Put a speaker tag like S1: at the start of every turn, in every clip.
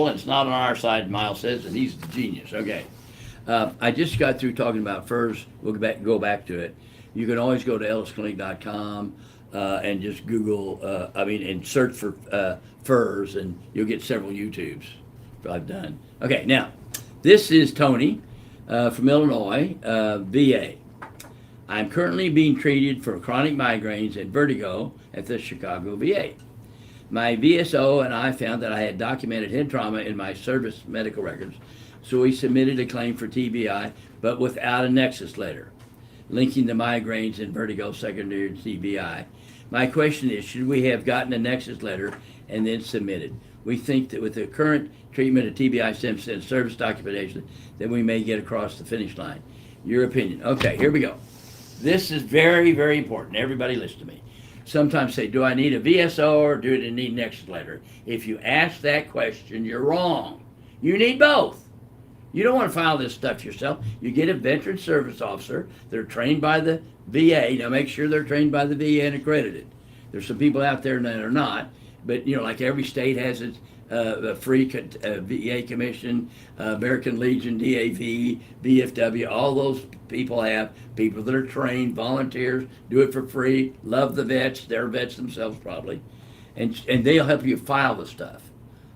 S1: It's not on our side, Miles says, and he's a genius. Okay. I just got through talking about furs. We'll go back to it. You can always go to ellisclinic.com and just Google, and search for furs, and you'll get several YouTubes I've done. Okay, now, this is Tony from Illinois, VA. I'm currently being treated for chronic migraines and vertigo at the Chicago VA. My VSO and I found that I had documented head trauma in my service medical records, so we submitted a claim for TBI, but without a nexus letter, linking the migraines and vertigo secondary to TBI. My question is, should we have gotten a nexus letter and then submitted? We think that with the current treatment of TBI stem cell service documentation, that we may get across the finish line. Your opinion. Okay, here we go. This is very, very important. Everybody listen to me. Sometimes say, do I need a VSO or do I need a nexus letter? If you ask that question, you're wrong. You need both. You don't want to file this stuff yourself. You get a veteran service officer. They're trained by the VA. Now make sure they're trained by the VA and accredited. There's some people out there that are not, but like every state has its a free VA commission, American Legion, DAV, VFW, all those people have people that are trained, volunteers, do it for free, love the vets, they're vets themselves probably, and they'll help you file the stuff.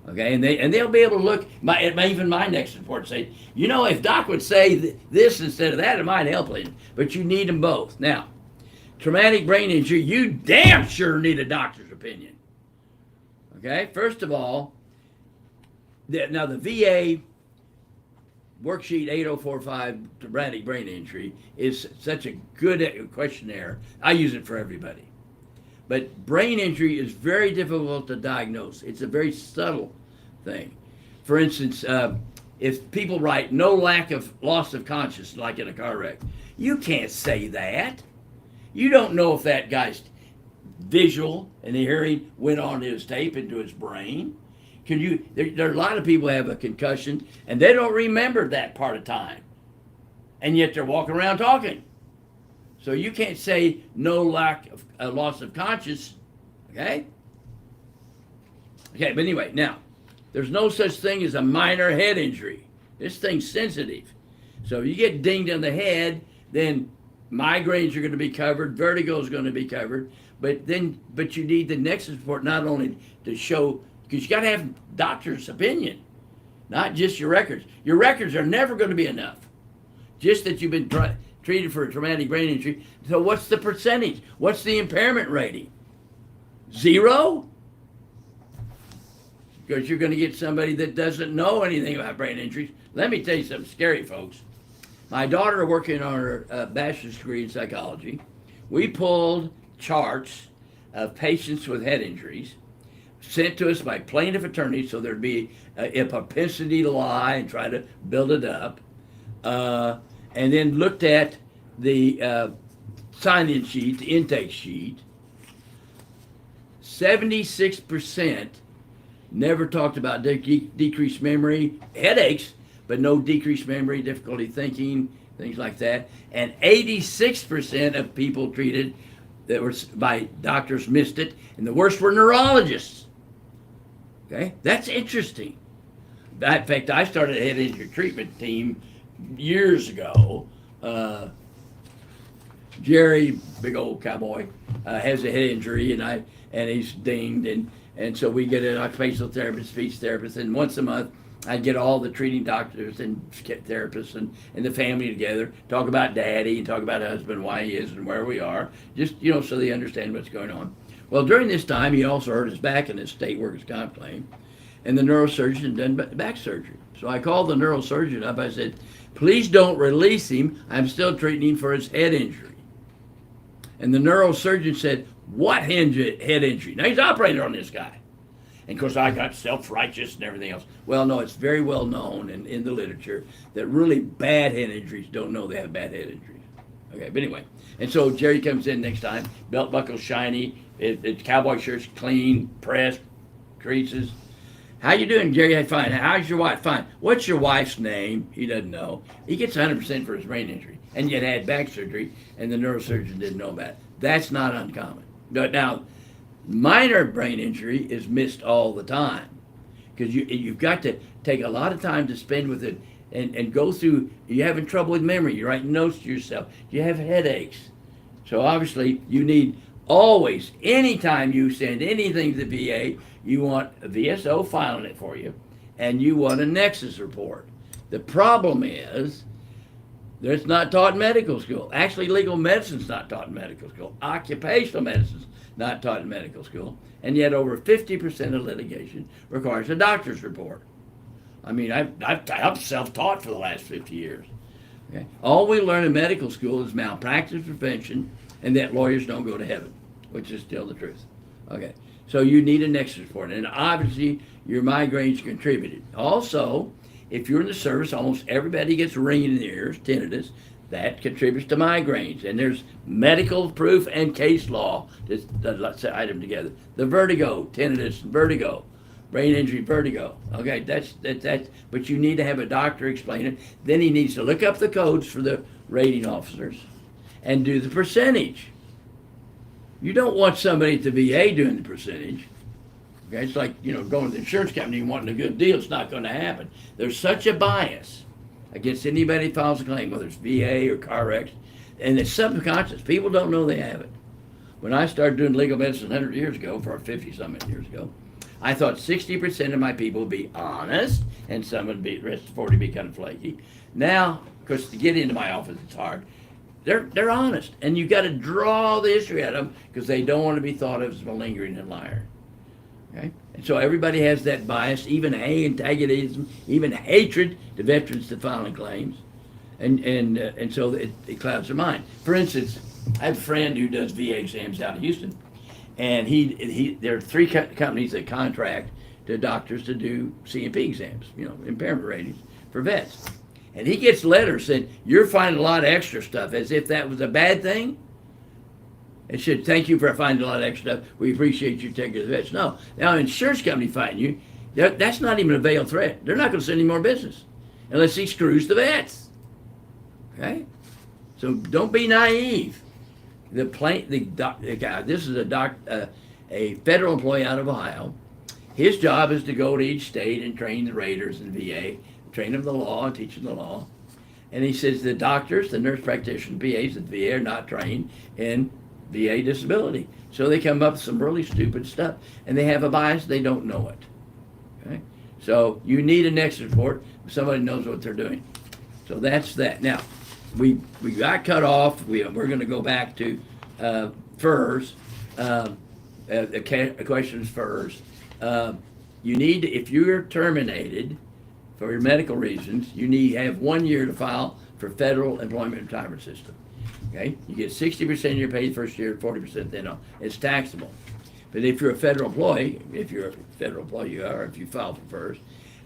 S1: Okay, and they'll be able to look even my next report say, if Doc would say this instead of that, it might help him. But you need them both. Now, traumatic brain injury, you damn sure need a doctor's opinion. Okay, first of all, now the VA worksheet 8045 traumatic brain injury is such a good questionnaire. I use it for everybody. But brain injury is very difficult to diagnose. It's a very subtle thing. For instance, if people write no lack of loss of consciousness, like in a car wreck, you can't say that. You don't know if that guy's visual and the hearing went on his tape into his brain. There are a lot of people who have a concussion and they don't remember that part of time. And yet they're walking around talking. So you can't say no lack of loss of conscience, okay? Okay, but anyway, now, there's no such thing as a minor head injury. This thing's sensitive. So if you get dinged in the head, then migraines are going to be covered, vertigo is going to be covered, but you need the nexus report not only to show, because you got to have doctor's opinion, not just your records. Your records are never going to be enough. Just that you've been treated for a traumatic brain injury. So what's the percentage? What's the impairment rating? 0? Because you're going to get somebody that doesn't know anything about brain injuries. Let me tell you something scary, folks. My daughter working on her bachelor's degree in psychology, we pulled charts of patients with head injuries sent to us by plaintiff attorneys, so there'd be a propensity to lie and try to build it up. And then looked at the sign-in sheet, the intake sheet. 76% never talked about decreased memory, headaches, but no decreased memory, difficulty thinking, things like that. And 86% of people treated that were by doctors missed it, and the worst were neurologists. Okay, that's interesting. In fact, I started a head injury treatment team years ago. Jerry, big old cowboy, has a head injury, and he's dinged, and so we get an occupational therapist, speech therapist, and once a month I'd get all the treating doctors and therapists and the family together, talk about daddy and talk about husband, why he is and where we are, just so they understand what's going on. Well, during this time, he also hurt his back in his state workers' comp claim, and the neurosurgeon done back surgery. So I called the neurosurgeon up. I said, please don't release him. I'm still treating him for his head injury. And the neurosurgeon said, what head injury? Now, he's operated on this guy. And of course, I got self-righteous and everything else. Well, no, it's very well known in the literature that really bad head injuries don't know they have bad head injuries. Okay, but anyway. And so Jerry comes in next time, belt buckle shiny, cowboy shirt's clean, pressed, creases. How you doing, Jerry? Hey, fine. How's your wife? Fine. What's your wife's name? He doesn't know. He gets 100% for his brain injury, and yet had back surgery, and the neurosurgeon didn't know about it. That's not uncommon. But now, minor brain injury is missed all the time. because you've got to take a lot of time to spend with it and go through. You're having trouble with memory. You're writing notes to yourself. You have headaches. So obviously you need always, anytime you send anything to the VA, you want a VSO filing it for you, and you want a nexus report. The problem is it's not taught in medical school. Actually, legal medicine's not taught in medical school. Occupational medicine's not taught in medical school. And yet over 50% of litigation requires a doctor's report. I mean, I've self-taught for the last 50 years. Okay? All we learn in medical school is malpractice prevention and that lawyers don't go to heaven, which is still the truth. Okay, so you need a nexus report. And obviously, your migraines contributed. Also, if you're in the service, almost everybody gets ringing in the ears, tinnitus. That contributes to migraines. And there's medical proof and case law that let's say item together. The vertigo, tinnitus, vertigo, brain injury, vertigo. Okay, that's. But you need to have a doctor explain it. Then he needs to look up the codes for the rating officers and do the percentage. You don't want somebody at the VA doing the percentage. Okay, it's like, going to the insurance company and wanting a good deal. It's not going to happen. There's such a bias against anybody who files a claim, whether it's VA or car wrecks, and it's subconscious. People don't know they have it. When I started doing legal medicine 100 years ago, for 50-something years ago, I thought 60% of my people would be honest, and some would be, the rest of 40 would be kind of flaky. Now, of course, to get into my office, it's hard. They're honest, and you got to draw the history out of them because they don't want to be thought of as malingering and liar. Okay? And so everybody has that bias, even antagonism, even hatred to veterans to filing claims, and so it clouds their mind. For instance, I have a friend who does VA exams out of Houston, and there are three companies that contract to doctors to do C&P exams, impairment ratings for vets. And he gets letters saying, you're finding a lot of extra stuff, as if that was a bad thing. It should, thank you for finding a lot of extra stuff. We appreciate you taking care of the vets. No. Now, an insurance company fighting you, that's not even a veiled threat. They're not going to send any more business unless he screws the vets. Okay? So don't be naive. The guy, this is a federal employee out of Ohio. His job is to go to each state and train the raters in VA, train them the law and teach them the law. And he says the doctors, the nurse practitioners, PAs at VA are not trained in VA disability. So they come up with some really stupid stuff. And they have a bias, they don't know it. Okay? So you need a nexus report if somebody knows what they're doing. So that's that. Now, we got cut off. We're going to go back to FERS. Questions FERS. You need to, if you're terminated for your medical reasons, you need to have 1 year to file for Federal Employment Retirement System. Okay, you get 60% of your pay the first year, 40% then on. It's taxable. But if you're a federal employee, if you file for FERS,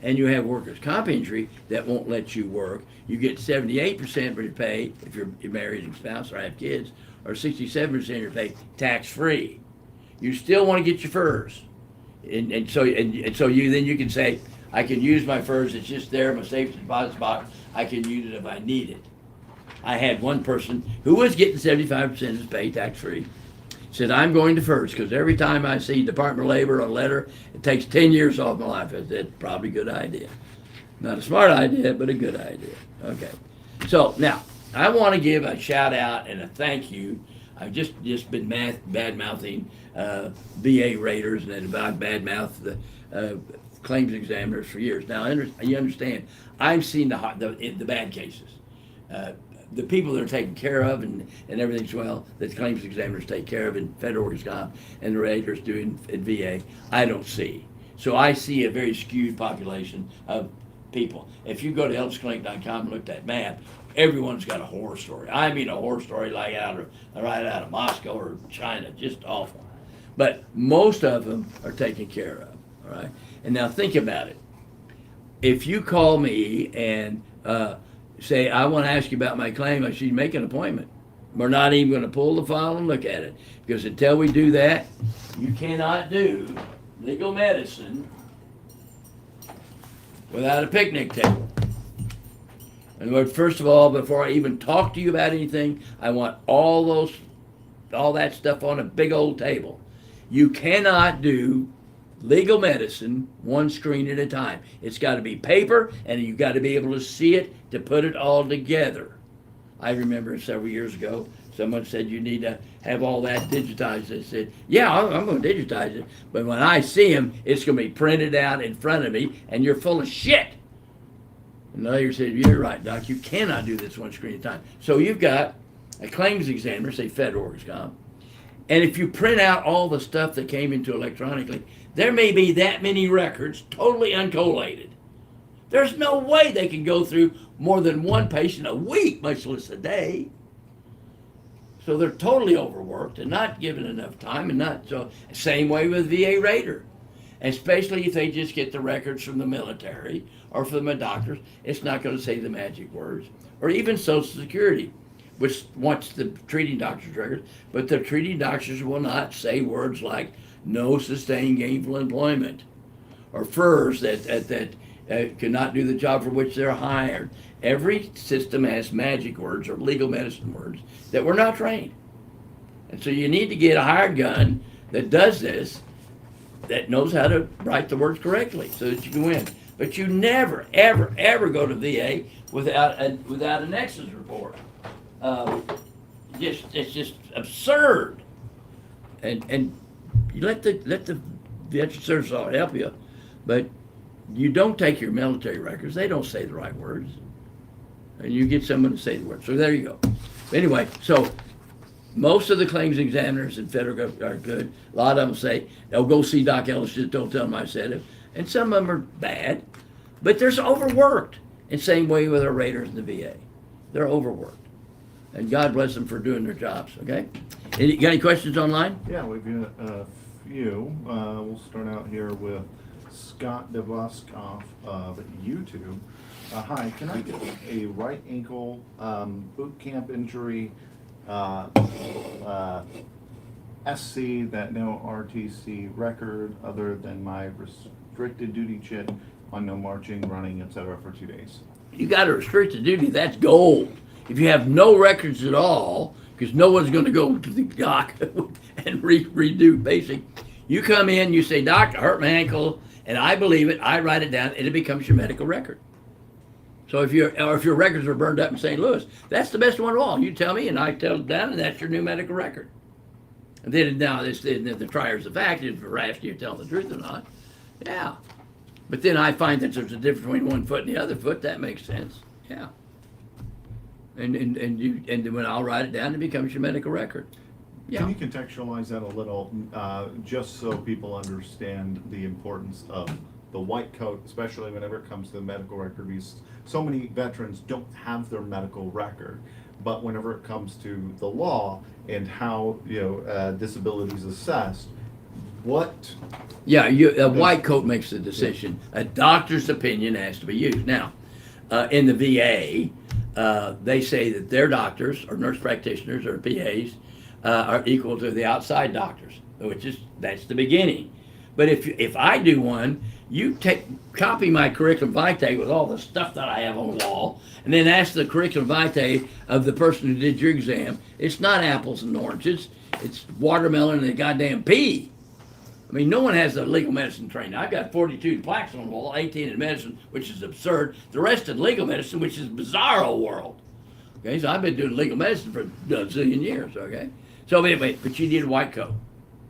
S1: and you have workers' comp injury that won't let you work, you get 78% of your pay if you're married and spouse or have kids, or 67% of your pay tax-free. You still want to get your FERS, and so you can say, I can use my FERS. It's just there, my safety deposit box. I can use it if I need it. I had one person who was getting 75% of his pay tax-free. Said, I'm going to FERS because every time I see Department of Labor on a letter, it takes 10 years off my life. I said, probably a good idea. Not a smart idea, but a good idea. Okay. So now, I want to give a shout out and a thank you. I've just been bad-mouthing VA raters and I've bad-mouthed the claims examiners for years. Now, you understand, I've seen the bad cases. The people that are taken care of and everything's well, that the claims examiners take care of in federal workers' comp and the raters do in VA, I don't see. So I see a very skewed population of people. If you go to ellisclinic.com and look at that map, everyone's got a horror story. I mean a horror story like right out of Moscow or China, just awful. But most of them are taken care of, all right? And now think about it. If you call me and say, I want to ask you about my claim, I should make an appointment. We're not even going to pull the file and look at it. Because until we do that, you cannot do legal medicine without a picnic table. In other words, first of all, before I even talk to you about anything, I want all that stuff on a big old table. You cannot do legal medicine one screen at a time. It's got to be paper, and you've got to be able to see it to put it all together. I remember several years ago, someone said you need to have all that digitized. I said, yeah, I'm going to digitize it, but when I see them, it's going to be printed out in front of me, and you're full of shit. And the lawyer said, you're right, Doc, you cannot do this one screen at a time. So you've got a claims examiner, say federal workers' comp, and if you print out all the stuff that came into electronically, there may be that many records totally uncollated. There's no way they can go through more than one patient a week, much less a day. So they're totally overworked and not given enough time, and not so. Same way with VA rater, especially if they just get the records from the military or from the doctors. It's not going to say the magic words, or even Social Security, which wants the treating doctor's records, but the treating doctors will not say words like no sustained gainful employment, or FERS that cannot do the job for which they're hired. Every system has magic words or legal medicine words that we're not trained. And so you need to get a hired gun that does this, that knows how to write the words correctly so that you can win. But you never, ever, ever go to VA without a nexus report. It's just absurd. And you let the veteran service officer help you, but you don't take your military records. They don't say the right words. And you get someone to say the words. So there you go. Anyway, so most of the claims examiners in federal government are good. A lot of them say, they'll go see Doc Ellis, just don't tell them I said it. And some of them are bad, but they're overworked. And same way with our raters in the VA. They're overworked. And God bless them for doing their jobs, okay? Got any questions online?
S2: Yeah, we've got a few. We'll start out here with Scott DeVoskoff of YouTube. Hi, can I get a right ankle boot camp injury, SC, that no RTC record other than my restricted duty chit on no marching, running, etc. for 2 days?
S1: You got a restricted duty, that's gold. If you have no records at all, because no one's going to go to the doc and redo basic, you come in, you say, Doc, I hurt my ankle, and I believe it, I write it down, and it becomes your medical record. So if your records are burned up in St. Louis, that's the best one of all. You tell me, and I tell it down, and that's your new medical record. And then now the trier's the fact, if we're asking you to tell the truth or not. Yeah. But then I find that there's a difference between one foot and the other foot. That makes sense. Yeah. And then when I'll write it down, it becomes your medical record. Yeah.
S2: Can you contextualize that a little, just so people understand the importance of the white coat, especially whenever it comes to the medical record? Because so many veterans don't have their medical record, but whenever it comes to the law and how disability is assessed, what?
S1: Yeah, a white coat makes the decision. A doctor's opinion has to be used. Now, in the VA, they say that their doctors or nurse practitioners or PAs are equal to the outside doctors, that's the beginning. But if I do one, you copy my curriculum vitae with all the stuff that I have on the wall, and then ask the curriculum vitae of the person who did your exam. It's not apples and oranges. It's watermelon and a goddamn pea. I mean, no one has a legal medicine training. I've got 42 plaques on the wall, 18 in medicine, which is absurd. The rest in legal medicine, which is bizarro world. Okay, so I've been doing legal medicine for a zillion years, okay? So anyway, but you need a white coat,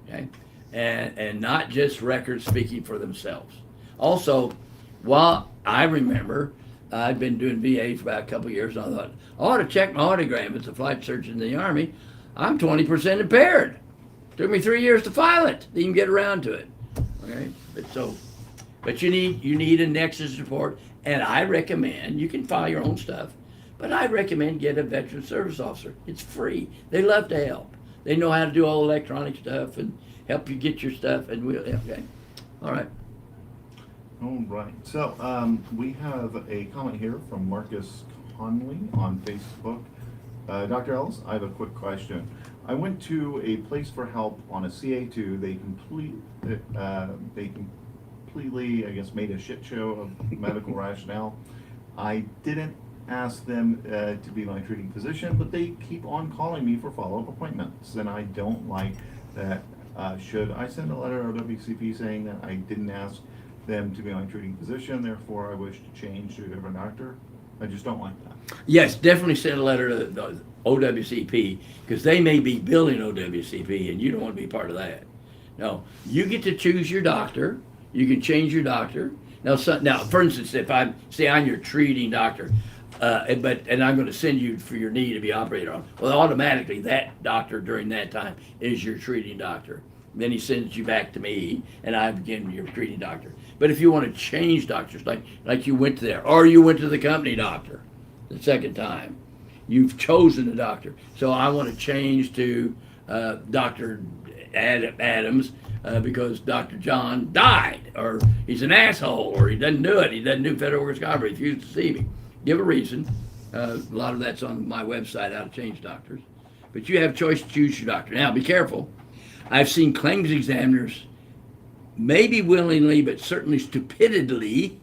S1: okay? And not just records speaking for themselves. Also, while I remember, I'd been doing VA for about a couple of years, and I thought, I ought to check my audiogram as a flight surgeon in the Army. I'm 20% impaired. Took me 3 years to file it, to even get around to it. Okay, but you need a nexus report, and I recommend, you can file your own stuff, but I recommend get a veteran service officer. It's free. They love to help. They know how to do all electronic stuff and help you get your stuff, and okay. All right.
S2: All right. So we have a comment here from Marcus Conley on Facebook. Dr. Ellis, I have a quick question. I went to a place for help on a CA2. They completely, I guess, made a shit show of medical rationale. I didn't ask them to be my treating physician, but they keep on calling me for follow-up appointments, and I don't like that Should I send a letter to WCP saying that I didn't ask them to be my treating physician, therefore I wish to change to a different doctor? I just don't like that.
S1: Yes, definitely send a letter to the OWCP, because they may be billing OWCP, and you don't want to be part of that. No, you get to choose your doctor. You can change your doctor. Now, for instance, if I'm your treating doctor, and I'm going to send you for your knee to be operated on, well, automatically that doctor during that time is your treating doctor. Then he sends you back to me, and I begin your treating doctor. But if you want to change doctors, like you went to there, or you went to the company doctor the second time, you've chosen a doctor. So I want to change to Dr. Adams because Dr. John died, or he's an asshole, or he doesn't do it. He doesn't do federal workers' comp, or he refused to see me. Give a reason. A lot of that's on my website, how to change doctors. But you have a choice to choose your doctor. Now, be careful. I've seen claims examiners, maybe willingly, but certainly stupidly,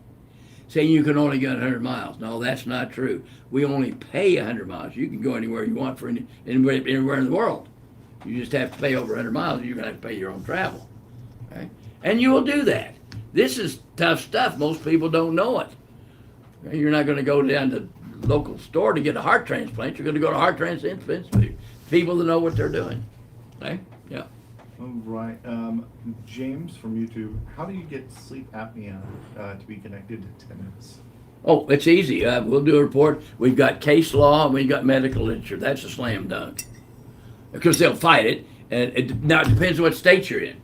S1: saying you can only go 100 miles. No, that's not true. We only pay 100 miles. You can go anywhere you want for anywhere in the world. You just have to pay over 100 miles, and you're going to have to pay your own travel. Okay? And you will do that. This is tough stuff. Most people don't know it. Okay? You're not going to go down to the local store to get a heart transplant. You're going to go to Heart Transplant Institute. People that know what they're doing. Okay? Yeah.
S2: All right. James from YouTube, how do you get sleep apnea to be connected to tinnitus?
S1: Oh, it's easy. We'll do a report. We've got case law and we've got medical literature. That's a slam dunk. Because they'll fight it. And now it depends what state you're in.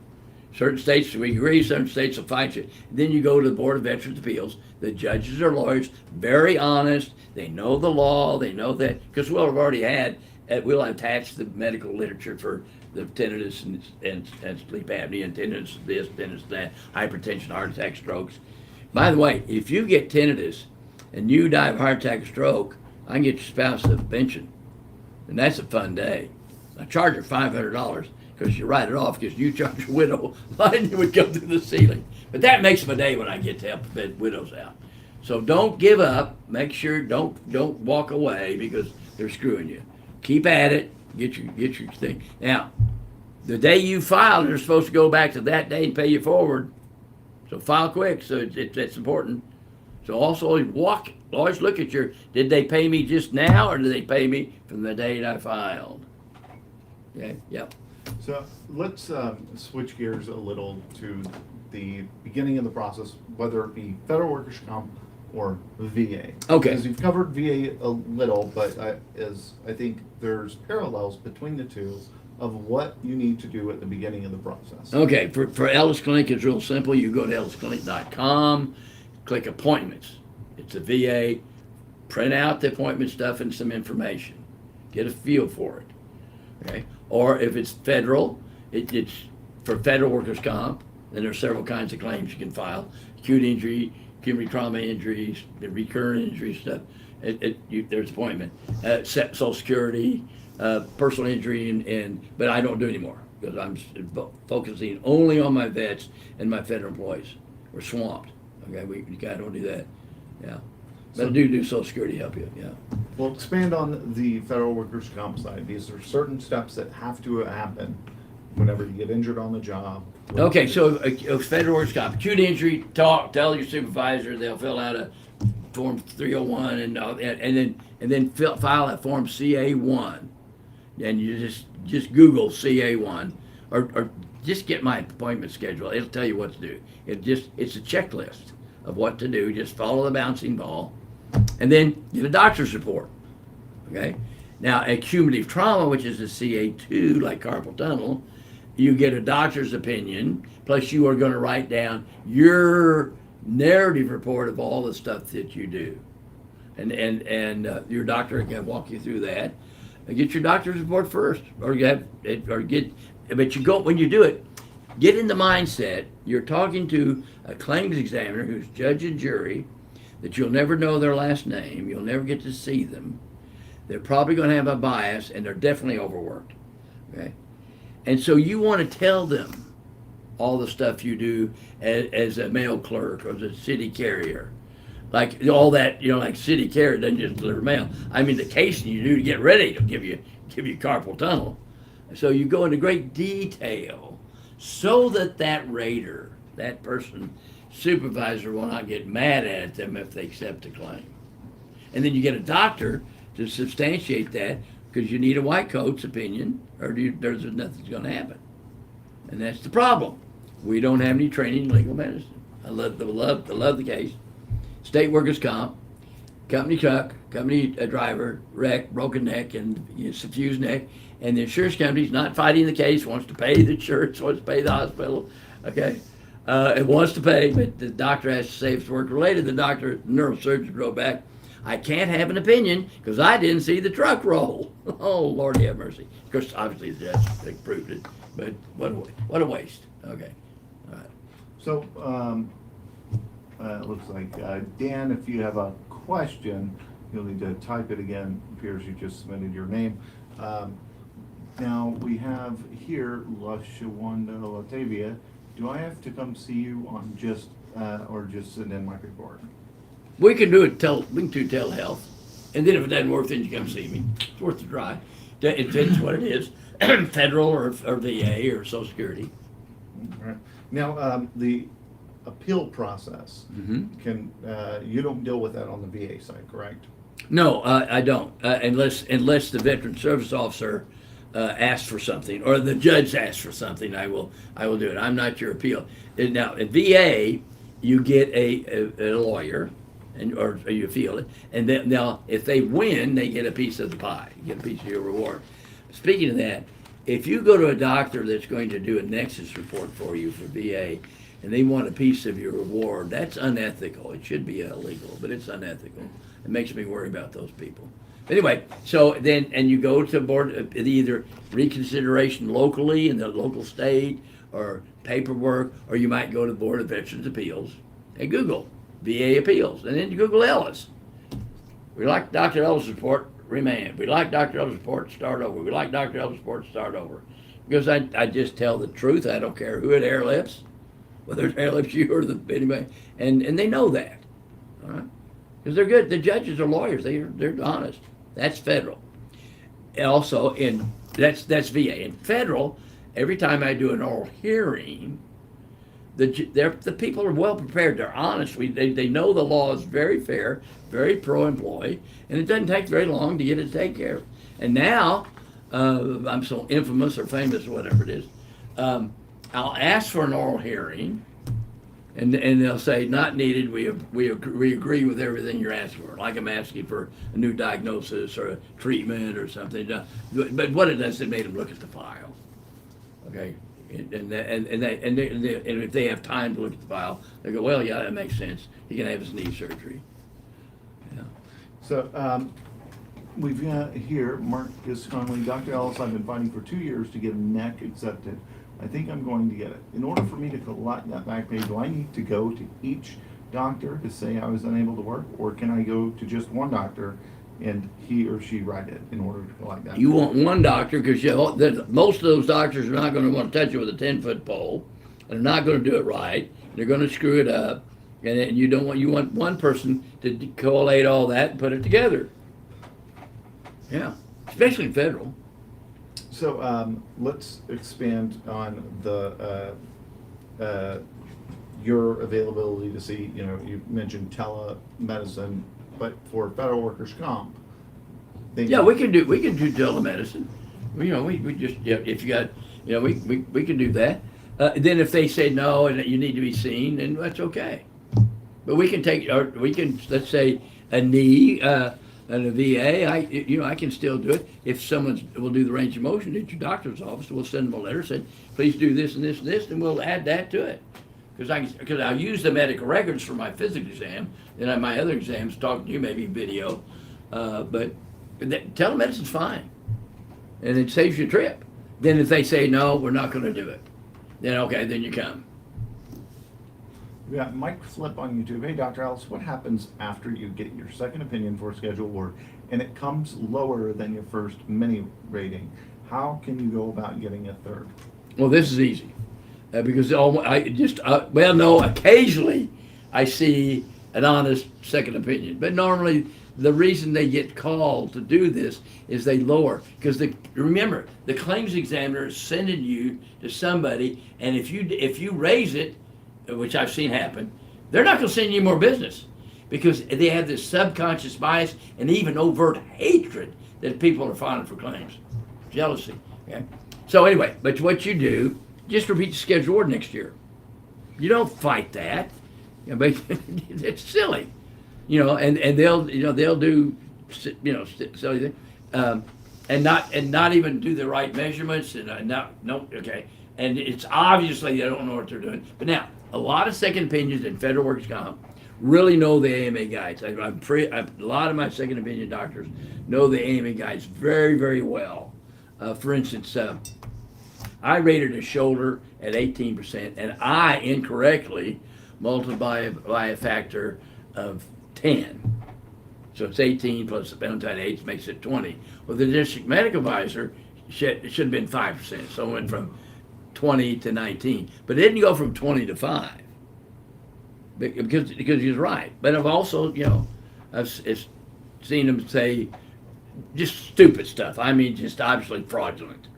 S1: Certain states we agree, certain states will fight you. Then you go to the Board of Veterans Appeals. The judges are lawyers, very honest. They know the law. They know that. Because we'll have already had, we'll attach the medical literature for the tinnitus and sleep apnea and tinnitus this, tinnitus that, hypertension, heart attack, strokes. By the way, if you get tinnitus and you die of heart attack or stroke, I can get your spouse a pension. And that's a fun day. I charge her $500 because you write it off because you charge a widow. Mine would go through the ceiling. But that makes my day when I get to help the widows out. So don't give up. Make sure don't walk away because they're screwing you. Keep at it. Get your thing. Now, the day you file, they're supposed to go back to that day and pay you forward. So file quick. So it's important. So also always look at did they pay me just now or did they pay me from the date I filed? Okay. Yep.
S2: So let's switch gears a little to the beginning of the process, whether it be federal workers' comp or VA.
S1: Okay.
S2: Because you've covered VA a little, but I think there's parallels between the two of what you need to do at the beginning of the process.
S1: Okay. For Ellis Clinic, it's real simple. You go to ellisclinic.com, click appointments. It's a VA. Print out the appointment stuff and some information. Get a feel for it. Okay. Or if it's federal, it's for federal workers' comp. Then there's several kinds of claims you can file: acute injury, acute trauma injuries, recurrent injury stuff. There's appointment, Social Security, personal injury, but I don't do anymore because I'm focusing only on my vets and my federal employees. We're swamped. Okay, I don't do that. Yeah. But I do Social Security help you, yeah.
S2: Well, expand on the federal workers' comp side. These are certain steps that have to happen whenever you get injured on the job.
S1: Okay, so a federal workers' comp, acute injury, tell your supervisor, they'll fill out a Form 301 and then file that Form CA1. And you just Google CA1 or just get my appointment schedule. It'll tell you what to do. It's a checklist of what to do. Just follow the bouncing ball. And then get a doctor's report, okay? Now, a cumulative trauma, which is a CA2, like carpal tunnel, you get a doctor's opinion, plus you are going to write down your narrative report of all the stuff that you do. And your doctor can walk you through that. And get your doctor's report first, when you do it, get in the mindset, you're talking to a claims examiner who's judge and jury, that you'll never know their last name, you'll never get to see them. They're probably going to have a bias, and they're definitely overworked. Okay, and so you want to tell them all the stuff you do as a mail clerk or as a city carrier, like all that. Like city carrier doesn't just deliver mail. I mean, the casing you do to get ready to give you carpal tunnel. So you go into great detail so that that rater, that person, supervisor will not get mad at them if they accept the claim. And then you get a doctor to substantiate that, because you need a white coat's opinion, or there's nothing's going to happen. And that's the problem. We don't have any training in legal medicine. I love the case. State workers' comp, company truck, company driver, wreck, broken neck, and suffused neck, and the insurance company's not fighting the case, wants to pay the insurance, wants to pay the hospital, okay? It wants to pay, but the doctor has to say if it's work-related. The neurosurgeon wrote back, I can't have an opinion because I didn't see the truck roll. Oh, Lord have mercy. Of course, obviously, the judge, they proved it, but what a waste. Okay, all right.
S2: So, it looks like, Dan, if you have a question, you'll need to type it again. It appears you just submitted your name. Now, we have here LaShawanda Latavia. Do I have to come see you on or just send in my report?
S1: We can do it. We can do telehealth, and then if it doesn't work, then you come see me. It's worth the try. It depends what it is, federal or VA or Social Security.
S2: All right. Now, the appeal process, you don't deal with that on the VA side, correct?
S1: No, I don't, unless the veteran service officer asks for something, or the judge asks for something. I will do it. I'm not your appeal. Now, in VA, you get a lawyer, or you feel it, and then now if they win, they get a piece of the pie. You get a piece of your reward. Speaking of that, if you go to a doctor that's going to do a nexus report for you for VA, and they want a piece of your reward, that's unethical. It should be illegal, but it's unethical. It makes me worry about those people. Anyway, so then, and you go to board, either reconsideration locally in the local state, or paperwork, or you might go to the Board of Veterans Appeals and Google VA appeals, and then you Google Ellis. We like Dr. Ellis' report, remand. We like Dr. Ellis' report, start over. We like Dr. Ellis' report, start over. Because I just tell the truth. I don't care who it airlips, whether it airlips you or anybody, and they know that, all right? Because they're good. The judges are lawyers. They're honest. That's federal. Also, that's VA. In federal, every time I do an oral hearing, the people are well prepared. They're honest. They know the law is very fair, very pro-employee, and it doesn't take very long to get it taken care of. And now, I'm so infamous or famous or whatever it is, I'll ask for an oral hearing, and they'll say, not needed, we agree with everything you're asking for. Like I'm asking for a new diagnosis or a treatment or something. But what it does, it made them look at the file. Okay? And if they have time to look at the file, they go, well, yeah, that makes sense. He can have his knee surgery. Yeah.
S2: So, we've got here, Marcus Conley, Dr. Ellis, I've been fighting for 2 years to get a neck accepted. I think I'm going to get it. In order for me to collect that back pay, do I need to go to each doctor to say I was unable to work, or can I go to just one doctor and he or she write it in order to collect that?
S1: You want one doctor, because most of those doctors are not going to want to touch you with a 10-foot pole. They're not going to do it right. They're going to screw it up, and you want one person to collate all that and put it together. Yeah, especially in federal.
S2: So let's expand on your availability to see. You mentioned telemedicine, but for federal workers' comp.
S1: Yeah, we can do telemedicine. We just, if you got, we can do that. Then if they say no and that you need to be seen, then that's okay. But we can let's say a knee. And a VA, I can still do it. If someone will do the range of motion at your doctor's office, we'll send them a letter saying, please do this and this and this, and we'll add that to it. Because I'll use the medical records for my physical exam, and my other exams, talking to you, maybe video. But telemedicine's fine, and it saves you a trip. Then if they say no, we're not going to do it, then okay, then you come.
S2: We got Mike Flip on YouTube. Hey, Dr. Ellis, what happens after you get your second opinion for a scheduled ward and it comes lower than your first mini rating? How can you go about getting a third?
S1: Well, this is easy because occasionally I see an honest second opinion. But normally, the reason they get called to do this is they lower, because remember, the claims examiner is sending you to somebody, and if you raise it, which I've seen happen, they're not going to send you more business, because they have this subconscious bias and even overt hatred that people are filing for claims, jealousy. Okay, so anyway, but what you do, just repeat the schedule order next year. You don't fight that. But it's silly, and they'll do silly things, and not even do the right measurements, and okay, and it's obviously they don't know what they're doing. But now a lot of second opinions in federal workers' comp really know the AMA guides. A lot of my second opinion doctors know the AMA guides very, very well. For instance, I rated a shoulder at 18%, and I incorrectly multiplied by a factor of 10. So it's 18 plus the Valentine 8 makes it 20. Well, the district medical advisor it should have been 5%, so it went from 20 to 19. But it didn't go from 20 to 5 because he was right. But I've also, I've seen him say just stupid stuff. I mean, just obviously fraudulent.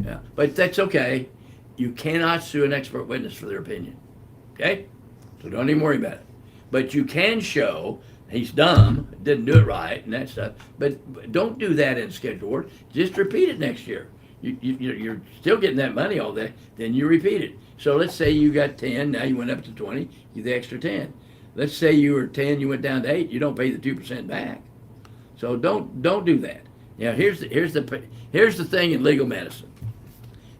S1: Yeah, but that's okay. You cannot sue an expert witness for their opinion. Okay? So don't even worry about it. But you can show he's dumb, didn't do it right, and that stuff. But don't do that in schedule order. Just repeat it next year. You're still getting that money all day, then you repeat it. So let's say you got 10, now you went up to 20, you the extra 10. Let's say you were 10, you went down to 8, you don't pay the 2% back. So don't do that. Now here's the thing in legal medicine.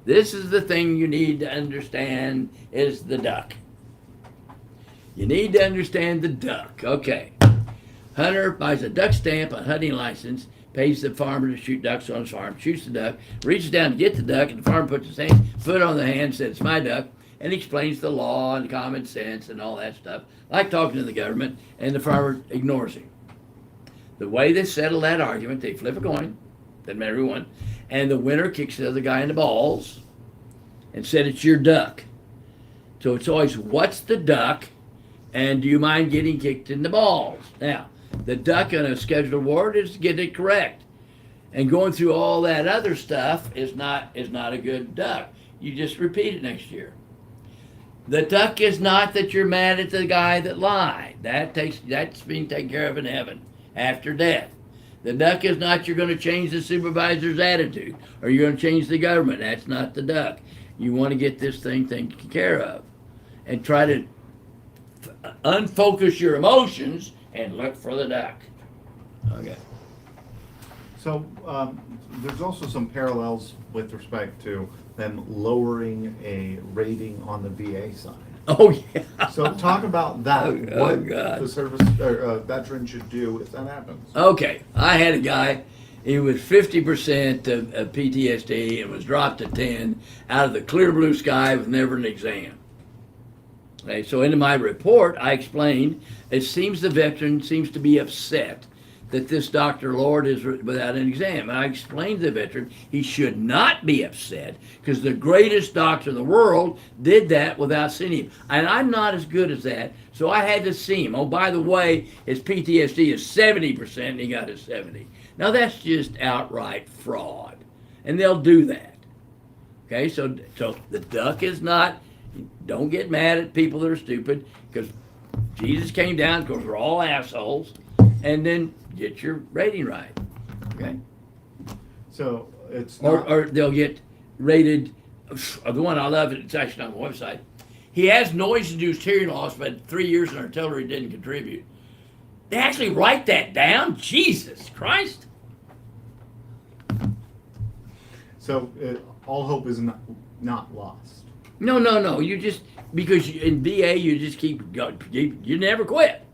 S1: This is the thing you need to understand is the duck. You need to understand the duck. Okay. Hunter buys a duck stamp, a hunting license, pays the farmer to shoot ducks on his farm, shoots the duck, reaches down to get the duck, and the farmer puts his foot on the hand, says, it's my duck, and explains the law and common sense and all that stuff, like talking to the government, and the farmer ignores him. The way they settle that argument, they flip a coin, doesn't matter who won, and the winner kicks the other guy in the balls and said, it's your duck. So it's always, what's the duck? And do you mind getting kicked in the balls? Now, the duck on a scheduled award is to get it correct. And going through all that other stuff is not a good duck. You just repeat it next year. The duck is not that you're mad at the guy that lied. That's being taken care of in heaven after death. The duck is not you're going to change the supervisor's attitude or you're going to change the government. That's not the duck. You want to get this thing taken care of and try to unfocus your emotions and look for the duck. Okay.
S2: So there's also some parallels with respect to them lowering a rating on the VA side.
S1: Oh yeah.
S2: So talk about that.
S1: What
S2: the service veteran should do if that happens.
S1: Okay, I had a guy. He was 50% of PTSD and was dropped to 10 out of the clear blue sky with never an exam. Okay, so in my report, I explained it seems the veteran seems to be upset that this Dr. Lord is without an exam. And I explained to the veteran he should not be upset because the greatest doctor in the world did that without seeing him. And I'm not as good as that, so I had to see him. Oh, by the way, his PTSD is 70% and he got a 70. Now that's just outright fraud. And they'll do that. Okay, so the duck is not. Don't get mad at people that are stupid because Jesus came down because we're all assholes, and then get your rating right. Okay?
S2: So it's not...
S1: Or they'll get rated. The one I love, it's actually on the website. He has noise-induced hearing loss, but 3 years in artillery didn't contribute. They actually write that down? Jesus Christ!
S2: So all hope is not lost.
S1: No. You just, because in VA you just keep going. You never quit.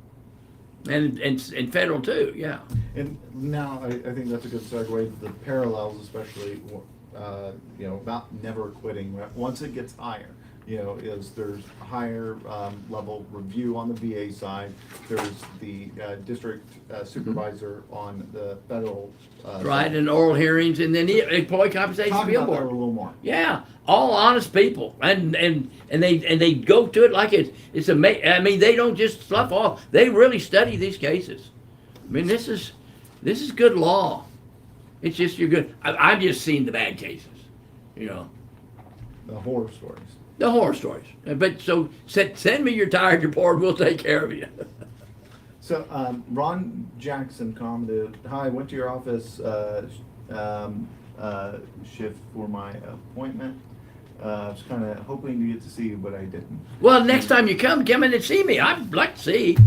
S1: And federal too, yeah.
S2: And now I think that's a good segue to the parallels, especially about never quitting. Once it gets higher, is there's higher level review on the VA side. There's the district supervisor on the federal.
S1: Right,
S2: side.
S1: and oral hearings, and then the employee compensation
S2: Talk
S1: appeal
S2: about that a
S1: board.
S2: little more.
S1: Yeah, all honest people, and they go to it like it's amazing. I mean, they don't just slough off; they really study these cases. I mean, this is good law. It's just you're good. I've just seen the bad cases,
S2: The horror stories.
S1: the horror stories. But so send me your tired report. We'll take care of you.
S2: So, Ron Jackson commented, "Hi, went to your office shift for my appointment. I was kind of hoping to get to see you, but I didn't."
S1: Well, next time you come in and see me. I'd like to see.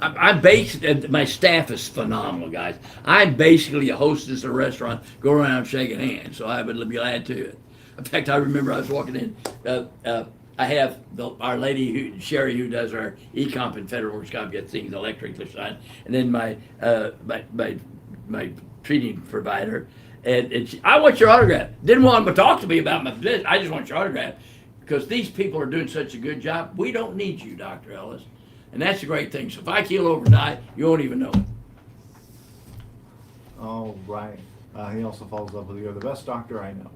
S1: I'm based. My staff is phenomenal, guys. I'm basically a hostess at a restaurant, go around shaking hands. So I would be glad to. In fact, I remember I was walking in. I have our lady Sherry, who does our e-comp and federal works comp, gets things electrically signed, and then my treating provider. And I want your autograph. Didn't want them to talk to me about my business. I just want your autograph because these people are doing such a good job. We don't need you, Dr. Ellis. And that's a great thing. So if I keel overnight, you won't even know it.
S2: Oh, right. He also follows up with, "You're the best doctor I know."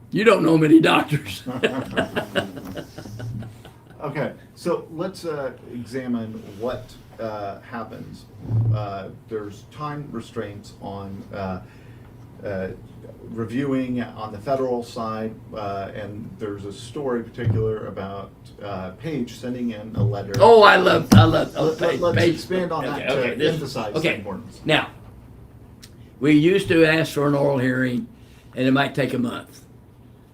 S1: You don't know many doctors.
S2: Okay, so let's examine what happens. There's time restraints on reviewing on the federal side, and there's a story particular about Paige sending in a letter.
S1: Oh, I love
S2: Let's
S1: Paige.
S2: expand on that to emphasize the importance.
S1: Now, we used to ask for an oral hearing, and it might take a month,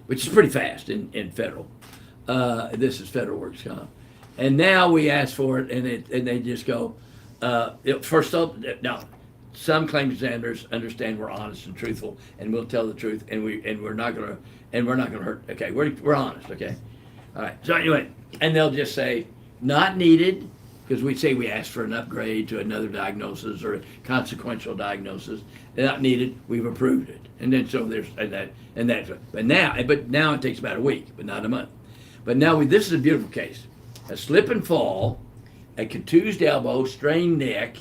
S1: which is pretty fast in federal. This is federal works comp. And now we ask for it, and they just go, first off, now, some claims examiners understand we're honest and truthful, and we'll tell the truth, and we're not gonna hurt. Okay, we're honest. Okay, all right. So anyway, and they'll just say not needed, because we say we asked for an upgrade to another diagnosis or a consequential diagnosis. Not needed. We've approved it, and then so there's but now it takes about a week, but not a month. But now this is a beautiful case: a slip and fall, a contused elbow, strained neck,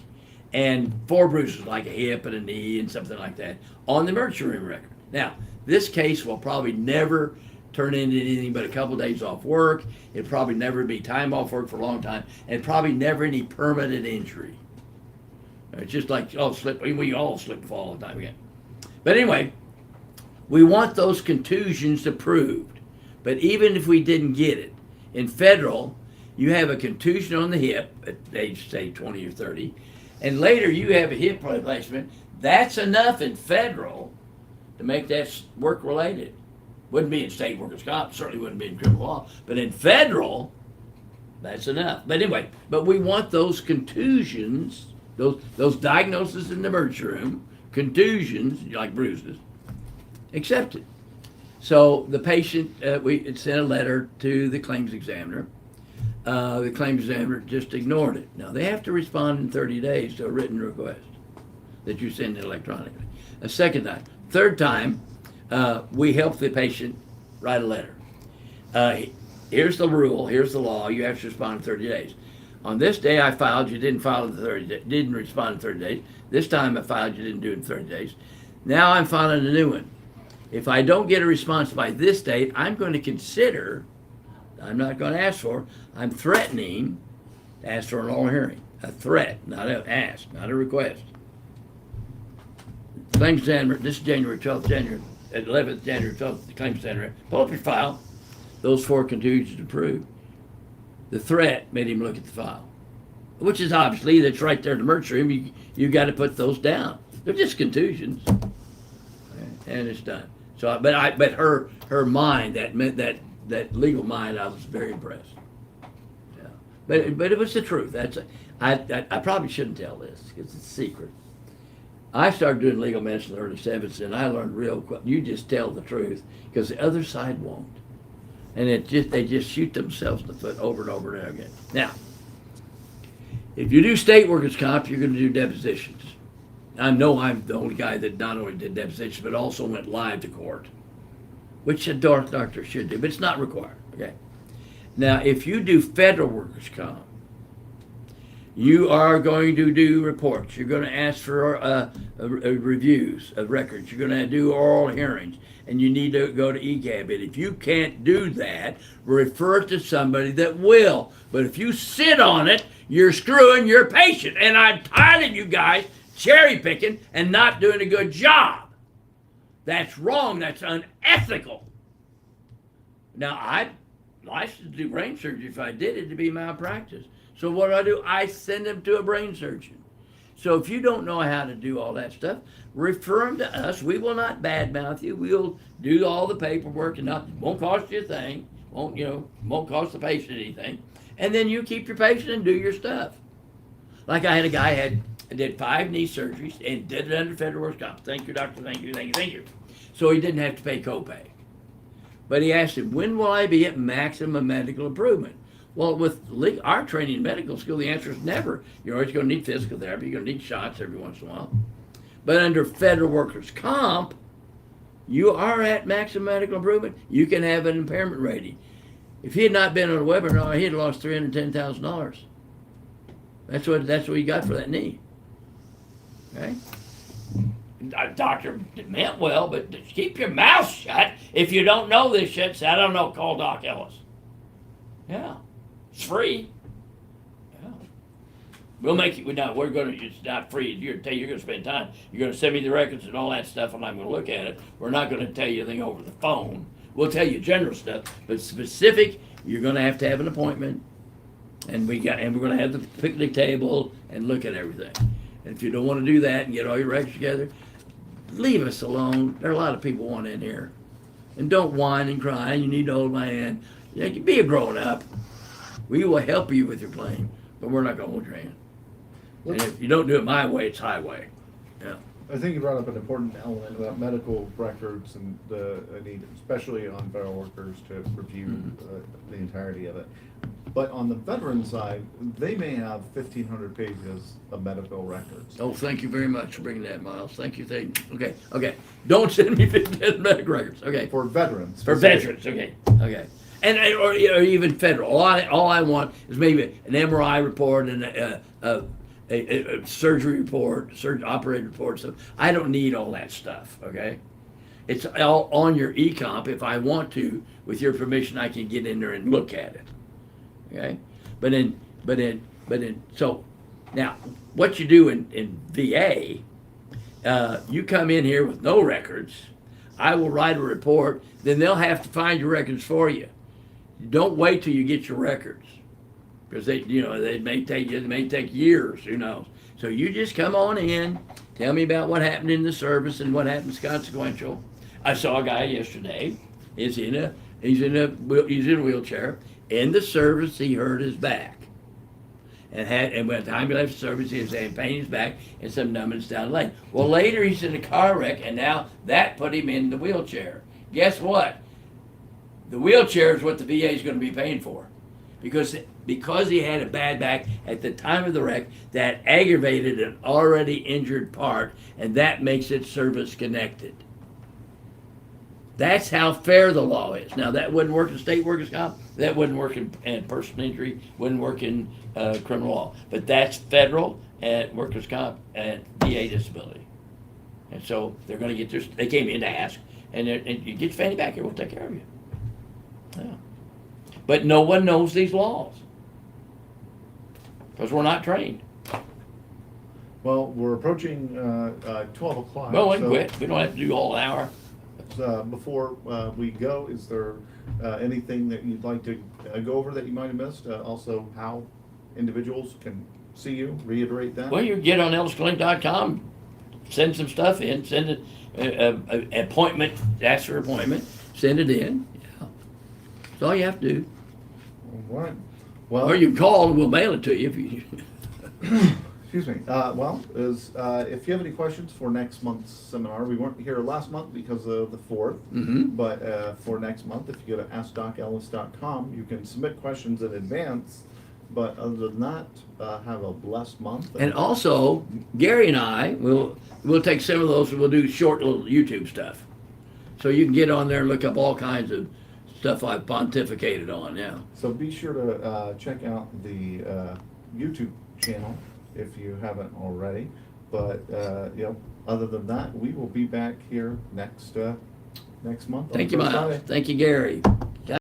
S1: and 4 bruises like a hip and a knee and something like that on the emergency room record. Now, this case will probably never turn into anything but a couple days off work. It'll probably never be time off work for a long time, and probably never any permanent injury. It's just like we all slip and fall all the time again. But anyway, we want those contusions approved. But even if we didn't get it, in federal, you have a contusion on the hip at age, say, 20 or 30, and later you have a hip replacement. That's enough in federal to make that work-related. Wouldn't be in state workers' comp, certainly wouldn't be in criminal law, but in federal, that's enough. But anyway, we want those contusions, those diagnoses in the emergency room, contusions, like bruises, accepted. So the patient, we sent a letter to the claims examiner. The claims examiner just ignored it. Now, they have to respond in 30 days to a written request that you send electronically. A second time. Third time, we help the patient write a letter. Here's the rule, here's the law, you have to respond in 30 days. On this day I filed, you didn't file in 30 days, didn't respond in 30 days. This time I filed, you didn't do it in 30 days. Now I'm filing a new one. If I don't get a response by this date, I'm going to consider, I'm not going to ask for, I'm threatening to ask for an oral hearing. A threat, not an ask, not a request. Claims examiner, this is January 12th, 11th, January 12th, the claims examiner, pull up your file, those 4 contusions approved. The threat made him look at the file, which is obviously, that's right there in the emergency room, you got to put those down. They're just contusions, and it's done. So, but her mind, that legal mind, I was very impressed. Yeah. But it was the truth. I probably shouldn't tell this because it's a secret. I started doing legal medicine in the early 70s, and I learned real quick. You just tell the truth because the other side won't, and they just shoot themselves in the foot over and over and over again. Now, if you do state workers' comp, you're going to do depositions. I know I'm the only guy that not only did depositions, but also went live to court, which a doctor should do, but it's not required. Okay. Now, if you do federal workers' comp, you are going to do reports. You're going to ask for reviews of records. You're going to do oral hearings, and you need to go to ECAB. And if you can't do that, refer it to somebody that will. But if you sit on it, you're screwing your patient. And I'm tired of you guys cherry picking and not doing a good job. That's wrong. That's unethical. Now, I'd licensed to do brain surgery if I did it. It'd be malpractice. So what do? I send them to a brain surgeon. So if you don't know how to do all that stuff, refer them to us. We will not badmouth you. We'll do all the paperwork, and won't cost you a thing. Won't cost the patient anything. And then you keep your patient and do your stuff. Like I had a guy did 5 knee surgeries and did it under federal workers' comp. Thank you, doctor. Thank you. Thank you. Thank you. So he didn't have to pay copay. But he asked him, when will I be at maximum medical improvement? Well, with our training in medical school, the answer is never. You're always going to need physical therapy. You're going to need shots every once in a while. But under federal workers' comp, you are at maximum medical improvement. You can have an impairment rating. If he had not been on a webinar, he'd lost $310,000. That's what he got for that knee. Okay? Doctor meant well, but just keep your mouth shut. If you don't know this shit, say, I don't know, call Doc Ellis. Yeah. It's free. Yeah. We'll make it. No, it's not free. You're going to spend time. You're going to send me the records and all that stuff, and I'm going to look at it. We're not going to tell you anything over the phone. We'll tell you general stuff, but specific, you're going to have an appointment, and we're going to have the picnic table and look at everything. And if you don't want to do that and get all your records together, leave us alone. There are a lot of people want in here, and don't whine and cry. You need to hold my hand. Be a grown up. We will help you with your claim, but we're not going to hold your hand. And if you don't do it my way, it's highway. Yeah.
S2: I think you brought up an important element about medical records and the need, especially on federal workers, to review the entirety of it. But on the veteran side, they may have 1,500 pages of medical records.
S1: Oh, thank you very much for bringing that, Miles. Thank you. Okay. Don't send me 1,500 medical records. Okay.
S2: For veterans.
S1: For veterans. Okay. And or even federal. All I want is maybe an MRI report and a surgery report, operating report. So I don't need all that stuff. Okay. It's all on your e-comp. If I want to, with your permission, I can get in there and look at it. Okay, so now what you do in VA, you come in here with no records. I will write a report. Then they'll have to find your records for you. Don't wait till you get your records, because they may take years. Who knows? So you just come on in, tell me about what happened in the service and what happens consequential. I saw a guy yesterday. He's in a wheelchair. In the service, he hurt his back, and by the time he left the service, he was having pain in his back and some numbness down the leg. Well, later he's in a car wreck, and now that put him in the wheelchair. Guess what? The wheelchair is what the VA is going to be paying for, because he had a bad back at the time of the wreck that aggravated an already injured part, and that makes it service connected. That's how fair the law is. Now, that wouldn't work in state workers' comp. That wouldn't work in personal injury. Wouldn't work in criminal law. But that's federal and workers' comp and VA disability. And so they're going to get this. They came in to ask, and you get your fanny back here. We'll take care of you. Yeah. But no one knows these laws because we're not trained.
S2: Well, we're approaching 12 o'clock.
S1: Well, we can quit. We don't have to do all an hour.
S2: Before we go, is there anything that you'd like to go over that you might have missed? Also, how individuals can see you, reiterate that?
S1: Well, you get on ellisclink.com, send some stuff in, send an appointment, ask for an appointment, send it in. Yeah. That's all you have to do.
S2: All right. Well,
S1: or you can call and we'll mail it to you if you.
S2: Excuse me. If you have any questions for next month's seminar, we weren't here last month because of the 4th, but for next month, if you go to askdocellis.com, you can submit questions in advance. But other than that, have a blessed month.
S1: And also, Gary and I will take some of those and we'll do short little YouTube stuff. So you can get on there and look up all kinds of stuff I've pontificated on, yeah.
S2: So be sure to check out the YouTube channel if you haven't already. But other than that, we will be back here next month.
S1: Thank you,
S2: on
S1: Miles.
S2: Friday.
S1: Thank you, Gary.